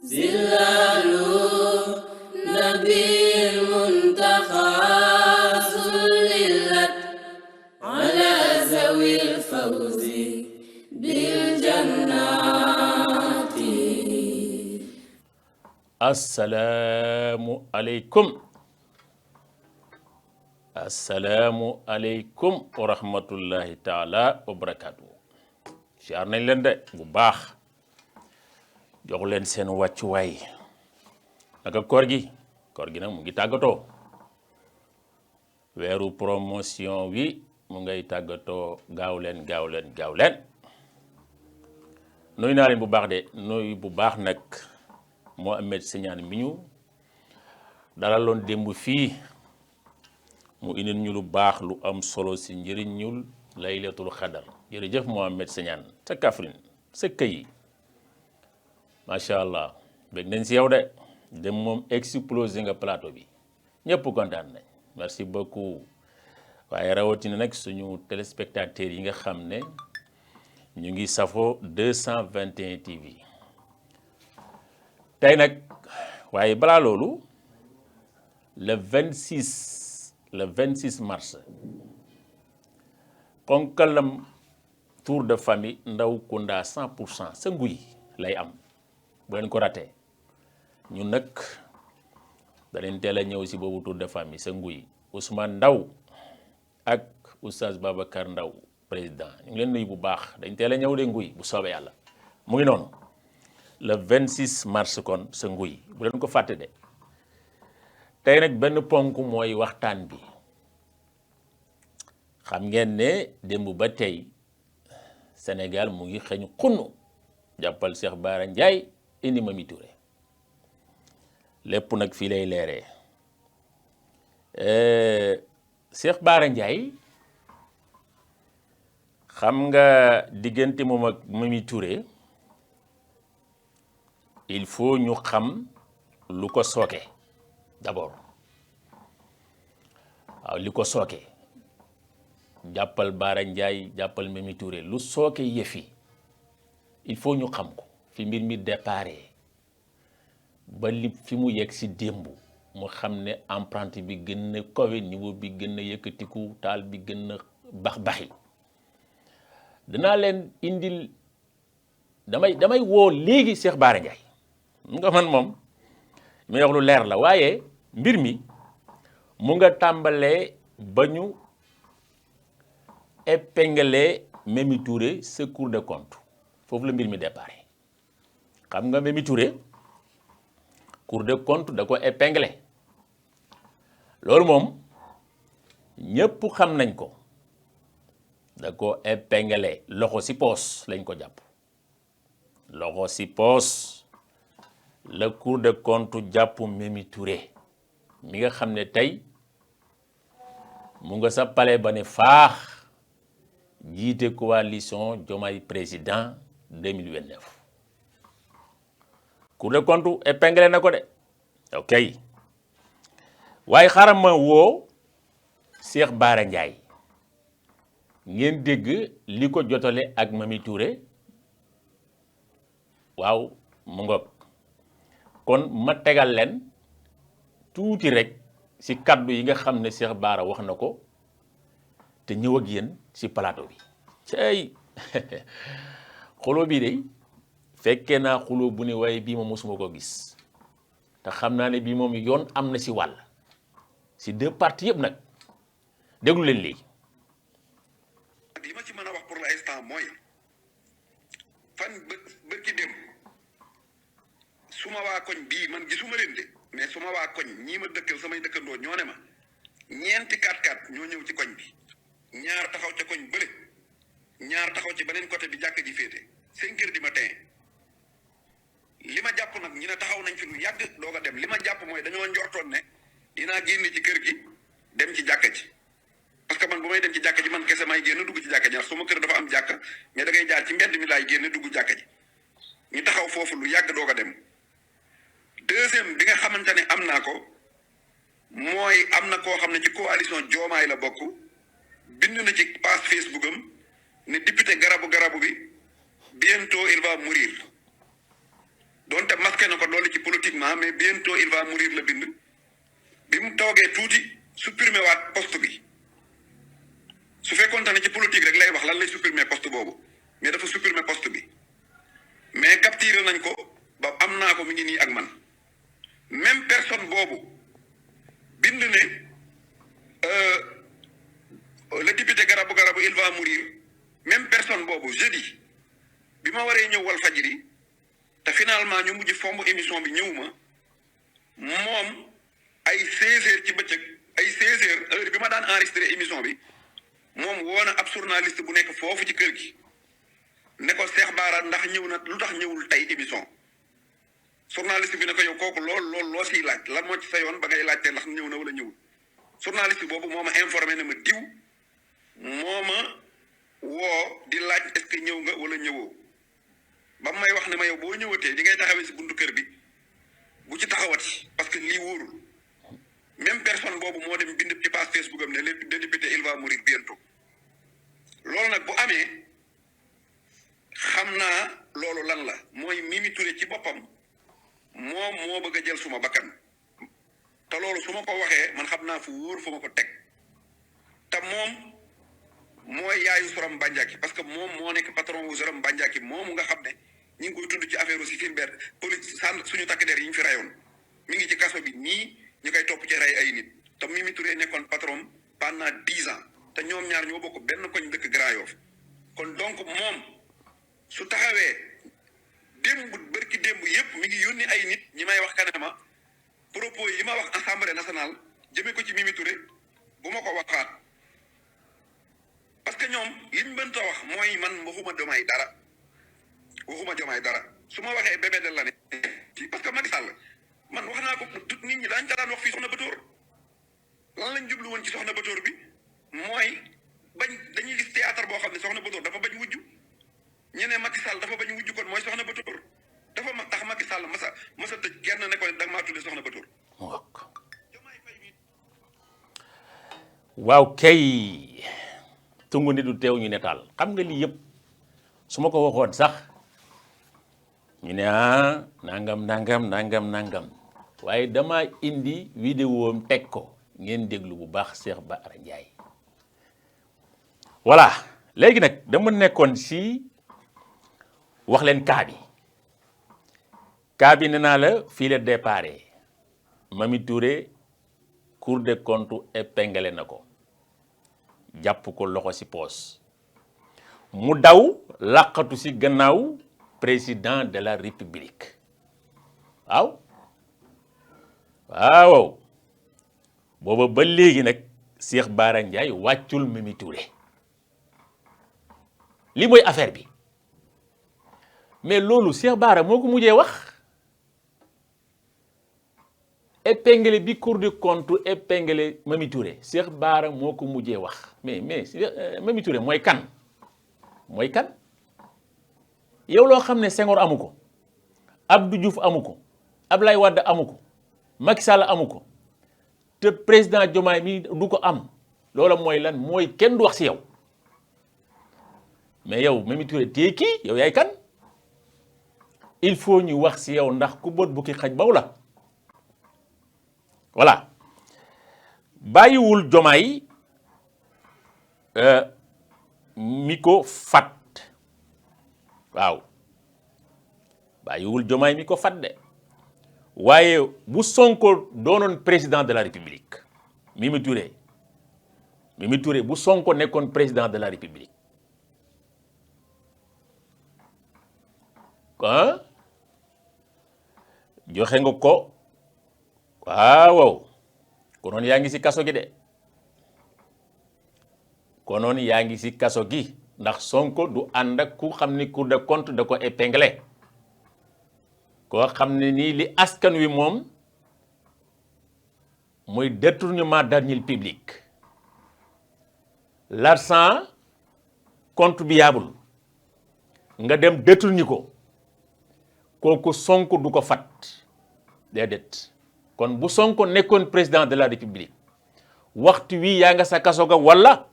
zilalu nabil muntaqa sullilat ala zawil fawzi bil jannati. Assalaamu aleykum wa rahmatullahi taala wa barakaatu. siyaar nañ leen de bu baax, jox leen seen wàccuwaay. naka koor gi nag mu ngi tàggatoo, weeru promotion wi mu ngay tàggatoo. gaaw leen nuyu naa leen bu baax de, nuyu bu baax nag Mohamed Segnane mi ñu dalaloon démb fii, mu indil ñu lu baax lu am solo si njëriñul laylatul xadar. jërëjëf Mohamed Segnane sa Kaffrine sa këy macha allah, bëgg nañ si yow de. dem moom explosé nga plateau bi, ñëpp kontaan nañ, merci beaucoup. waaye rawatina nag suñu téléspectateurs yi nga xam ne ñu ngi safo 221 TV tey nag. waaye balaa loolu, le 26 mars ponkalam tour de famille Ndaw Kounda 100% sa nguy lay am, bu leen ko ratee. ñun nag danañ teel a ñëw si boobu tour de famille sa nguy. Ousmane Ndaw ak Oustaz Babacar Ndaw président, ñu ngi leen nuyu bu baax. dañ teel a ñëw de nguy bu soobee yàlla. mu ngi noonu le 26 mars kon sa nguy, bu leen ko fàtte de. tey nag benn ponk mooy waxtaan bi. xam ngeen ne démb ba tey Sénégal mu ngi xëñ xunnu jàppal Cheikh Bara Ndiaye indi Mimi Touré. lépp nag fii lay leeree. Cheikh Bara Ndiaye, xam nga diggante moom ak Mimi Touré, il faut ñu xam lu ko sooke d'abord. waaw li ko sooke, jàppal Bara Ndiaye jàppal Mimi Touré, lu sooke yëfi il faut ñu xam ko fi mbir mi déparé ba li fi mu yegg si démb. mu xam ne empreinte bi gën na kawe, niveau bi gën na yëkkatiku, taal bi gën na baxi. danaa leen indil, damay woo léegi Cheikh Bara Ndiaye. nga man moom mi wax lu leer la, waaye mbir mi mu nga tàmbalee ba ñu épinglé Mimi Touré sa Cour des comptes. foofu la mbir mi déparé. xam nga Mimi Touré Cour des comptes da ko épinglé, loolu moom ñëpp xam nañ ko. da ko épinglé, loxo si poos lañ ko jàpp. loxo si poos la Cour des comptes jàpp Mimi Touré mi nga xam ne tey mu nga sa palais ba ne faax jiite coalition Diomaye président 2029. Cour des comptes épinglé na ko de, ok. waaye xaaral ma woo Cheikh Bara Ndiaye ngeen dégg li ko jotale ak Mimi Touré. waaw mu ngoog kon ma tegal leen tuuti rek ci kaddu yi nga xam ne Cheikh Bara wax na ko te ñëw ak yéen ci plateau bi. cey xuloo bii de fekkee naa xuloo bu ne, waaye bii moom mosuma ko gis. te xam naa ne bii moom yoon am na ci wàll ci deux parties yëpp nag. déglu leen léegi. li ma ci mën a wax pour l'instant mooy fan bërki dem suma waa koñ bii man gisuma leen de, mais suma waa koñ ñii ma dëkkal samay dëkkandoo ñoo ne ma ñeenti 4x4 ñoo ñëw ci koñ bi, ñaar taxaw ca koñ bële, ñaar taxaw ci beneen côté bi jàkk ji féete 5 heures du matin. li ma jàpp nag ñu ne taxaw nañ fi lu yàgg doog a dem, li ma jàpp mooy dañoo njortoon ne dinaa génn ci kër gi dem ci jàkka ji. parce que man bu may dem ci jàkka ji man kese may génn dugg ci jàkka ji, ndax suma kër dafa am jàkka, mais da ngay jaar ci mbedd mi laay génn dugg jàkka ji. ñu taxaw foofu lu yàgg doog a dem. deuxième bi nga xamante ne am naa ko mooy am na koo xam ne ci coalition Diomaye la bokk, bind na ci page Facebook am ne député garabu bi bientôt il va mourir. donte masqué na ko malheureusement mais bientôt il va mourir la bind bi mu toogee tuuti supprimer waat poste bi su fekkoon ne ci politique rek lay wax lan lay supprimer poste boobu mais dafa supprimer poste bi mais capturé nañ ko ba am naa ko mi ngi nii ak man même personne boobu bind ne le député garabu il va mourir même personne boobu jeudi bi ma waree ñëw Walfadjri te finalement ñu mujj fomb émission bi ñëwuma moom ay 16h ci bëccëg ay 16h heure bi ma daan enregistré émission bi moom woo na ab journaliste bu nekk foofu ci kër gi ne ko Cheikh Bara ndax ñëw na lu tax ñëwul tey émission journaliste bi ne ko yow kooku loo siy laaj lan moo ci sa yoon ba ngay laajte ndax ñëw na wala ñëwul journaliste boobu moo ma informé ne ma diw moo ma woo di laaj est-ce que ñëw nga wala ñëwoo ba may wax ne ma yow boo ñëwatee di ngay taxawee si buntu kër bi bu ci taxawati parce que lii wóorul même personne boobu moo dem bind ci page Facebook am ne le député il va mourir bientôt loolu nag bu amee xam naa loolu lan la mooy Mimi Touré ci boppam moom moo bëgg a jël suma bakkan te loolu su ma ko waxee man xam naa fu wóor fu ma ko teg te moom mooy yaayu Soram Bandiaki parce que moom moo nekk patron wu Soram Bandiaki moomu nga xam ne ñu ngi koy tudd ci affaire aussi Fulbert police suñu takk der yi ñu fi rayoon mi ngi ci kaso bi nii ñu koy topp ci rey ay nit te Mimi Touré nekkoon patron pendant 10 ans te ñoom ñaar ñoo bokk benn koñ dëkk Grand Yoff kon donc moom su taxawee bërki démb yëpp mi ngi yónni ay nit ñi may wax kanama propos yi ma wax assemblée nationale jëmee ko ci Mimi Touré bu ma ko waxaat parce que ñoom liñ mënta wax mooy man waxuma jomaay dara su ma waxee bébé de la ne parce que Macky Sall man wax naa ko nit ñi daañu ko daan wax fii soxna Batoor lan lañ jublu woon ci soxna Batoor bi mooy bañ dañuy gis théâtre boo xam ne soxna Batoor dafa bañ wujju ñu ne Macky Sall dafa bañ wujju kon mooy soxna Batoor dafa ma tax Macky Sall masa tëj kenn ne ko da nga maa tuddee soxna Batoor. waaw kay tungu ni du teew ñu netaal xam nga lii yëpp su ma ko waxoon sax ñu ne nangam waaye dama indi vidéo am teg ko ngeen déglu bu baax Cheikh Bara Ndiaye voilà léegi nag dama nekkoon si wax leen cas bi nee naa la fii la déparé Mami Touré Cour des comptes épinglé na ko jàpp ko loxo si poos mu daw làqatu si gannaaw président de la république waaw booba ba léegi nag Cheikh Bara Ndiaye wàccul Mimi Touré li mooy affaire bi mais loolu Cheikh Bara moo ko mujjee wax épinglé bi Cour des comptes épinglé Mami Touré Cheikh Bara moo ko mujjee wax mais Mami Touré mooy kan yow loo xam ne Senghor amu ko Abdou Diouf amu ko Ablaye Wade amu ko Macky Sall amu ko te président Diomaye mi du ko am loola mooy lan mooy kenn du wax si yow mais yow Mami Touré téye kii yow yaay kan il faut ñu wax si yow ndax ku boot bukki xaj baw la voilà bàyyiwul Diomaye mi ko fat bàyyiwul Diomaye mi ko fat de waaye bu Sonko doonoon président de la république Mimi Touré bu Sonko nekkoon président de la république joxe nga ko konoon yaa ngi si kaso gi de ndax Sonko du ànd ak ku xam ni Cour des comptes da ko épinglé koo xam ne nii li askan wi moom muy détournement d'argent public l'argent contribuable nga dem détourner ko kooku Sonko du ko fat déedéet kon bu Sonko nekkoon président de la république waxtu wi yaa nga sa kaso ga walla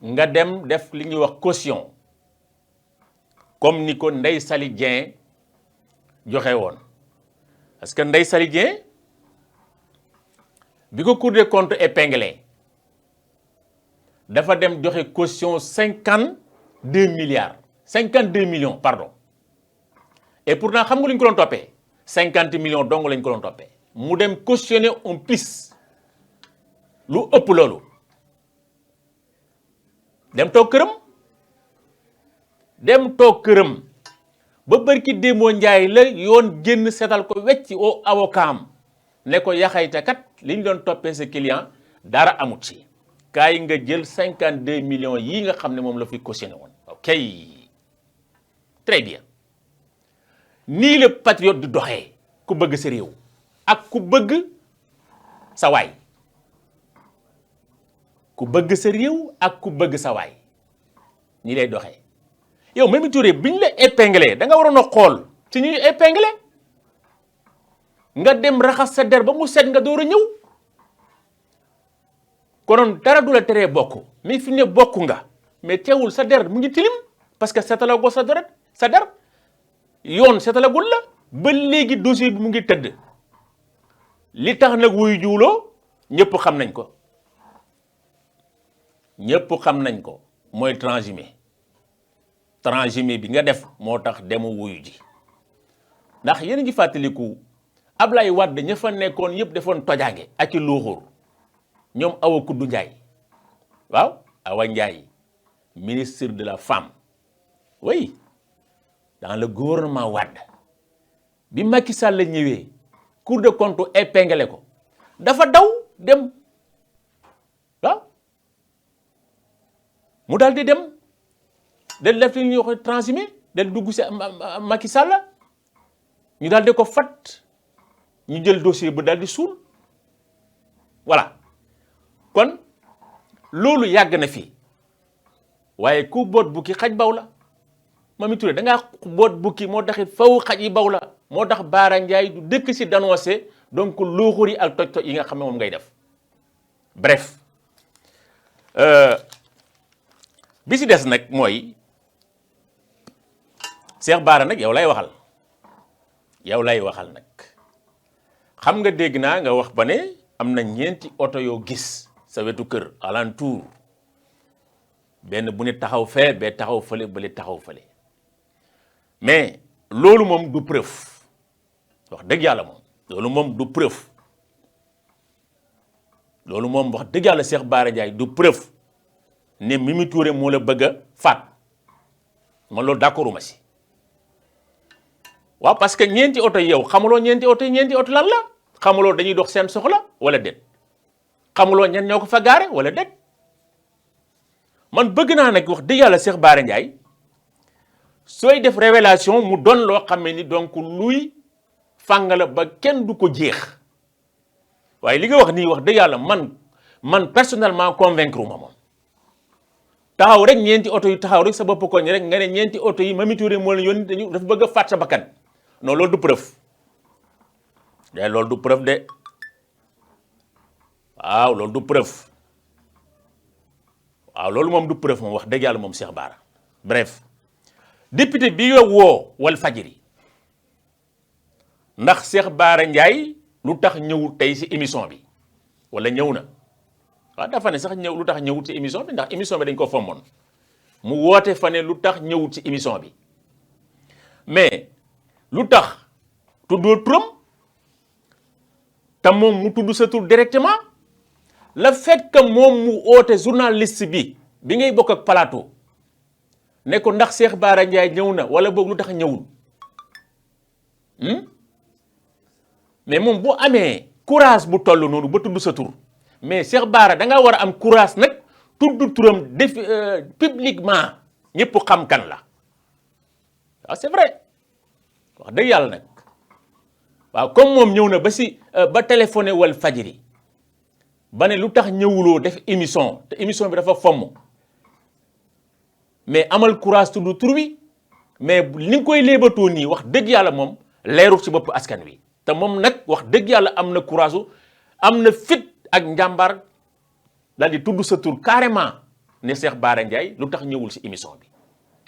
nga dem def li ñuy wax caution comme ni ko Ndeye Saly Dieng joxe woon parce que Ndeye Saly Dieng bi ko Cour des comptes épinglé dafa dem joxe caution 52 millions pardon et pourtant xam nga lu ñu ko doon toppee 50 millions dong lañ ko doon toppee mu dem cautionner en plus lu ëpp loolu dem toog këram ba bërki démoo njaay la yoon génn seetal ko wecci au avocat am ne ko yaxayta kat li ñu doon toppee sa client dara amut ci kaay nga jël 52 millions yii nga xam ne moom la fi cautionné woon ok très bien nii la patriote di doxee ku bëgg sa réew ak ku bëgg sa waay ku bëgg sa réew ak ku bëgg sa waay nii lay doxee yow Mimi Touré biñ la épinglé da nga waroon a xool ci ñuy épinglé nga dem raxas sa der ba mu set nga door a ñëw konoon dara du la teree bokk mais fi ne bokk nga mais teewul sa der mu ngi tilim parce que setalagoo sa der yoon setalagul la ba léegi dossier bi mu ngi tëdd li tax nag wuy juuloo ñëpp xam nañ ko mooy transhumé bi nga def moo tax demu wuyu ji ndax yéen a ngi fàttaliku Ablaye Wade ña fa nekkoon yëpp defoon tojaange ak i luuxur ñoom Awa Kuddu Njaay waaw Awa Njaay ministre de la femme oui dans le gouvernement Wade bi Macky Sall la ñëwee Cour des comptes épinglé ko dafa daw dem waaw mu daal di dem del def li ñuy wax transhumé del dugg si Macky Sall ñu daal di ko fat ñu jël dossier bu daal di suul voilà kon loolu yàgg na fi waaye ku boot bukki xaj baw la Mimi Touré da ngaa boot bukki moo taxit faw xaj yi baw la moo tax Bara Ndiaye du dëkk si dénoncé donc luuxur yi ak toj-toj yi nga xam ne moom ngay def bref bi si des nag mooy Cheikh Bara nag yow lay waxal nag xam nga dégg naa nga wax ba ne am na ñeenti oto yoo gis sa wetu kër alentour benn bu ne taxaw fee bee taxaw fële bale taxaw fële mais loolu moom du preuve wax dëgg yàlla moom loolu moom du preuve loolu moom wax dëgg yàlla Cheikh Bara Ndiaye du preuve ne Mimi Touré moo la bëgg a faat man loolu d'accorduma si waaw parce que ñeenti oto yi yow xamuloo ñeenti oto lan la xamuloo dañuy dox seen soxla wala déet xamuloo ñan ñoo ko fa gaare wala déet man bëgg naa nag wax dëgg yàlla Cheikh Bara Ndiaye sooy def révélation mu doon loo xam ne ni donc luy fàng la ba kenn du ko jeex waaye li nga wax nii wax dëgg yàlla man personnellement convaincre ma moom taxaw rek ñeenti oto yu taxaw rek sa bopp koñ rek nga ne ñeenti oto yi Mimi Touré moo la yónni dañu dafa bëgg a faat sa bakkan non loolu du preuve de waaw loolu du preuve waaw loolu moom du preuve moom wax dëgg yàlla moom Cheikh Bara bref député bi yow woo Walfadjri ndax Cheikh Bara Ndiaye lu tax ñëwul tey si émission bi wala ñëw na waaw dafa ne sax lu tax ñëwut ci émission bi ndax émission bi dañ ko fommoon mu woote fa ne lu tax ñëwut ci émission bi mais lu tax tuddoo turam te moom mu tudd sa tur directement le fait que moom mu oote journaliste bi ngay bokk ak plateau ne ko ndax Cheikh Bara Ndiaye ñëw na wala boog lu tax ñëwul mais moom bu amee courage bu toll noonu ba tudd sa tur mais Cheikh Bara da nga war a am courage nag tudd turam publiquement ñëpp xam kan la waaw c'est vrai wax dëgg yàlla nag waaw comme moom ñëw na ba téléphoné Walfadjri ba ne lu tax ñëwuloo def émission te émission bi dafa fomm mais amal courage tudd tur wi mais ni nga koy léebatoo nii wax dëgg yàlla moom leerul ci bopp askan wi te moom nag wax dëgg yàlla am na courage am na fit ak njàmbaar daal di tudd sa tur carrément ne Cheikh Bara Ndiaye lu tax ñëwul ci émission bi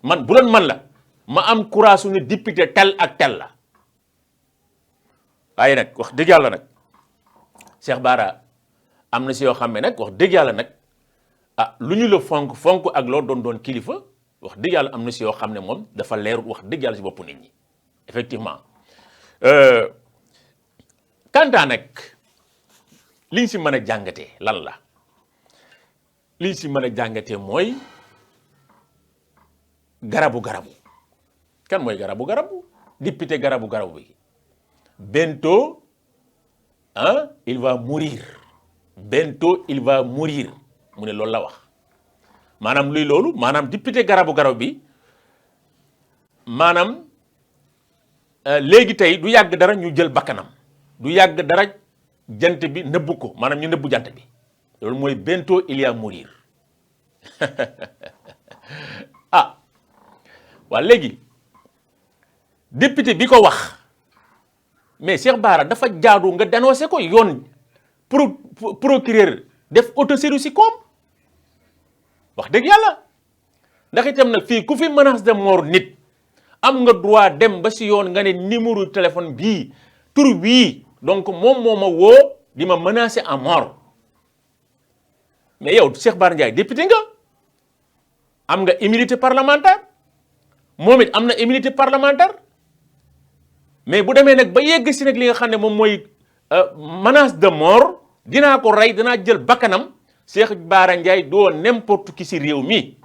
man bu doon man la ma am courage su ne député tel ak tel la waaye nag wax dëgg yàlla nag Cheikh Bara am na si yoo xam ne nag wax dëgg yàlla nag lu ñu la fonk ak loo doon kilifa wax dëgg yàlla am na si yoo xam ne moom dafa leerul wax dëgg yàlla si bopp nit ñi effectivement kantaa nag liñ si mën a jàngatee lan la liñ si mën a jàngatee mooy garabu kan mooy garabu député garabu bi bientôt il va mourir mu ne loolu la wax maanaam luy loolu maanaam député garabu bi maanaam léegi tey du yàgg dara ñu jël bakkanam du yàgg dara jant bi nëbbu ko maanaam ñu nëbbu jant bi loolu mooy bientôt il va mourir waa léegi député bi ko wax mais Cheikh Bara dafa jaadu nga dénoncé ko yoon procureur def autosaisine si koom wax dëgg yàlla ndax itam nag fii ku fi menace de mort nit am nga droit dem ba si yoon nga ne numéro téléphone bii tur bii donc moom moo ma woo di ma menacer à mort mais yow Cheikh Bara Ndiaye député nga am nga immunité parlementaire moom it am na immunité parlementaire mais bu demee nag ba yegg si nag li nga xam ne moom mooy menace de mort dinaa ko rey dinaa jël bakkanam Cheikh Bara Ndiaye doo n'importe qui si réew mi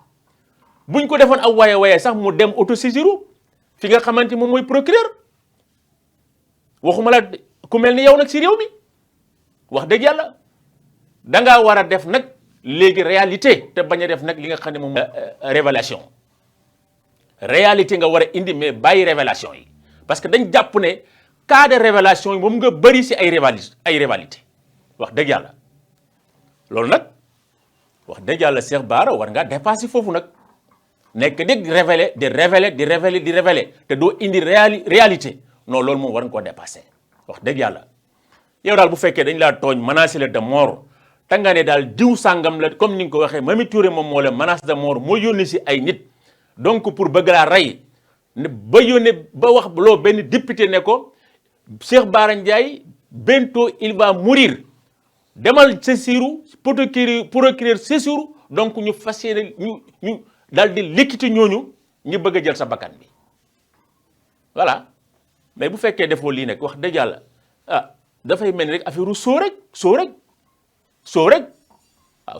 buñ ko defoon aw waye sax mu dem autosaisiru fi nga xamante moom mooy procureur waxuma la ku mel ni yow nag si réew mi wax dëgg yàlla dangaa war a def nag léegi réalité te bañ a def nag li nga xam ne moom révélation réalité nga war a indi mais bàyyi révélation yi parce que dañ jàpp ne cas de révélation yi moom nga bëri si ay rivalité wax dëgg yàlla loolu nag wax dëgg yàlla Cheikh Bara war ngaa dépasser foofu nag nekk di révéler te doo indi réalité non loolu moom war nga koo dépasser wax dëgg yàlla yow daal bu fekkee dañ laa tooñ menacé la de mort te nga ne daal diw sàngam la comme ni nga ko waxee Mami Touré moom moo la menace de mort moo yónni si ay nit donc pour bëgg laa rey ba yónnee ba wax loo benn député ne ko Cheikh Bara Ndiaye bientôt il va mourir demal saisiru procureur saisiru donc ñu fas yéene ñu daal di liquide ñooñu ñu bëgg a jël sa bakkan bi voilà mais bu fekkee defoo lii nag wax dëgg yàlla dafay mel ni rek affaire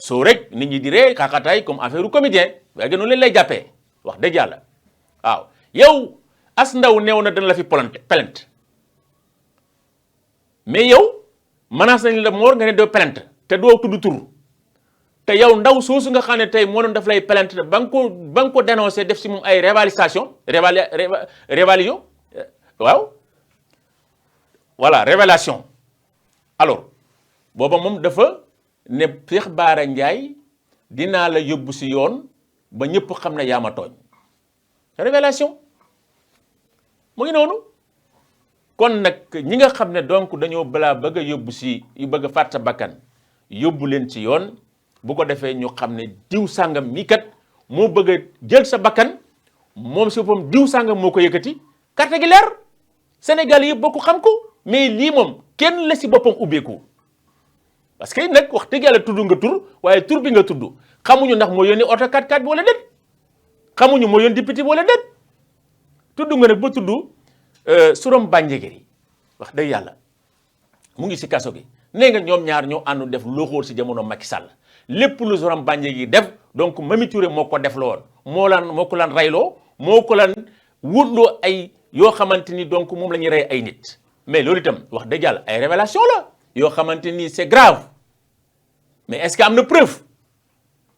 soo rek nit ñi di ree xaaxataay comme affaire comédien waaye noonu leen lay jàppee wax dëgg yàlla waaw yow as ndaw neew na dana la fi plainte mais yow menace nañ la mort nga ne doo plainte te doo tudd tur te yow ndaw soosu nga xam ne tey moo doon daf lay plainte ba nga ko dénoncé def si moom ay révélation waaw voilà révélation alors booba moom dafa ne Cheikh Bara Ndiaye dinaa la yóbbu si yoon ba ñëpp xam ne yaa ma tooñ révélation mu ngi noonu kon nag ñi nga xam ne donc dañoo balaa bëgg a yóbbu si yu bëgg a faat sa bakkan yóbbu leen ci yoon bu ko defee ñu xam ne diw sàngam mii kat moo bëgg a jël sa bakkan moom si boppam diw sàngam moo ko yëkkati carte gi leer Sénégal yëpp bokk xam ko mais lii moom kenn la si boppam ubbeeku parce que nag wax dëgg yàlla tudd nga tur waaye tur bi nga tudd xamuñu ndax moo yónni oto 4x4 bi wala déet xamuñu moo yónni député bi wala déet tudd nga nag ba tudd Sourame Bandiéguiri wax dëgg yàlla mu ngi si kaso bi nee nga ñoom ñaar ñoo àndu def looxóor si jamono Macky Sall lépp lu Sourame Bandiéguiri def donc Mami Touré moo ko def la woon moo ko lan reyloo moo ko lan wutloo ay yoo xamante ni donc moom la ñuy rey ay nit mais loolu itam wax dëgg yàlla ay révélation la yoo xamante ni c'est grave mais est-ce que am na preuve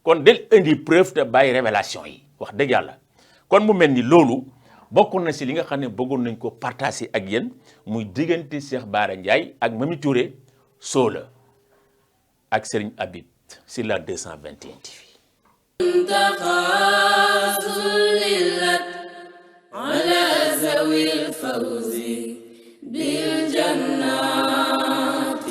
kon del indi preuve te bàyyi révélation yi wax dëgg yàlla kon mu mel ni loolu bokk na si li nga xam ne bëggoon nañ ko partager ak yéen muy diggante Cheikh Bara Ndiaye ak Mami Touré Sola ak Serigne Habib sur la 221 TV. على ذوي الفوز بالجنة